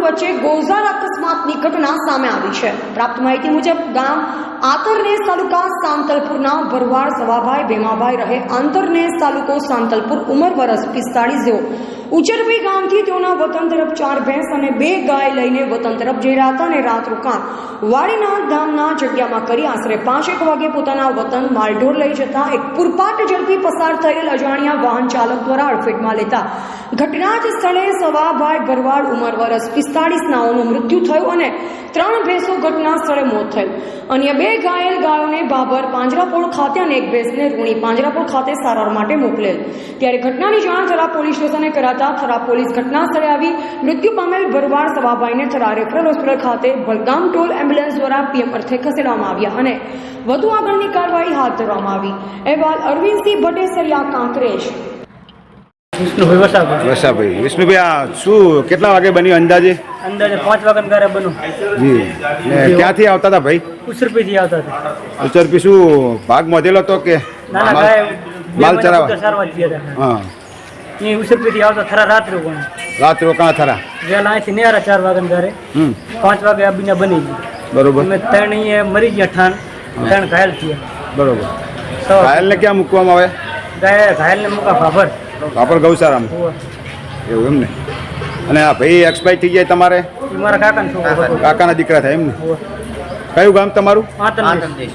વચ્ચે ગોઝાર અકસ્માતની ઘટના સામે આવી છે। પ્રાપ્ત માહિતી મુજબ ગામ આંતરનેસ તાલુકા સાંતલપુરના ભરવાડ સવાભાઈ ભેમાભાઈ રહે આંતરનેસ તાલુકો સાંતલપુર ઉંમર વર્ષ 45 જેઓ ઉચરભી ગામથી તેઓના વતન તરફ 4 ભેંસ અને 2 ગાય લઈને વતન તરફ જઈ રહ્યા હતા અને રાત રોકાણ વાડીનાથ ગામના જગ્યામાં કરી આશરે 5:00 વાગે પોતાના વતન માલઢોર લઈ જતા એક પૂરપાટ ઝડપી પસાર થયેલ અજાણ્યા વાહન ચાલક દ્વારા અડફેટમાં લેતા ઘટના જ સ્થળે સવાભાઈ ભરવાડ ઉંમર વર્ષ 45 નાઓનું મૃત્યુ થયું અને 3 ભેંસો ઘટના સ્થળે મોત થયું। અન્ય 2 ઘાયલ ગાયોને બાબર પાંજરાપોળ ખાતે અને 1 ભેંસને રૂણી પાંજરાપોળ ખાતે સારવાર માટે મોકલેલ। ત્યારે ઘટનાની જાણ થરા પોલીસ સ્ટેશને કરાતા થરા પોલીસ ઘટના સ્થળે આવી મૃત્યુ પામેલ ભરવાડ સવાભાઈને થરા રેફરલ હોસ્પિટલ ખાતે બલગામ ટોલ એમ્બ્યુલન્સ દ્વારા પીએમ અર્થે ખસેડવામાં આવ્યા અને વધુ આગળની કાર્યવાહી હાથ ધરવામાં આવી। અહેવાલ અરવિંદસિંહ ભટ્ટેસરિયા કાંકરેજ। વસાભાઈ વિષ્ણુભાઈ, આ શું કેટલા વાગે બન્યું અંદાજે? 5 વાગ્યા ગારે બન્યું જી। ને ક્યાંથી આવતા હતા ભાઈ? ઉસરપીથી આવતા હતા। ઉચરપી શું ભાગ મોધેલો હતો કે ના ગાય માલ ચરાવવા? સારવાર ગયા હતા। હા, એ ઉસરપીથી આવતા થરા રાત રોકાણ થરા વહેલા અહીંથી નેરા 4 વાગ્યા ગારે 5 વાગે અબીના બની ગઈ। બરોબર। અમે 3 અહીંયા મરી ગયા ઠાણ, 3 ઘાયલ થયા। બરોબર। ઘાયલને ક્યાં મૂકવામાં આવે? ઘાયલને મૂકા ભાભર ગૌશાળામાં એવું એમ ને? અને આ ભાઈ એક્સપાયર થઈ જાય તમારે? મારા કાકાના દીકરા થાય એમ ને? કયું ગામ તમારું? આંતરનેસ।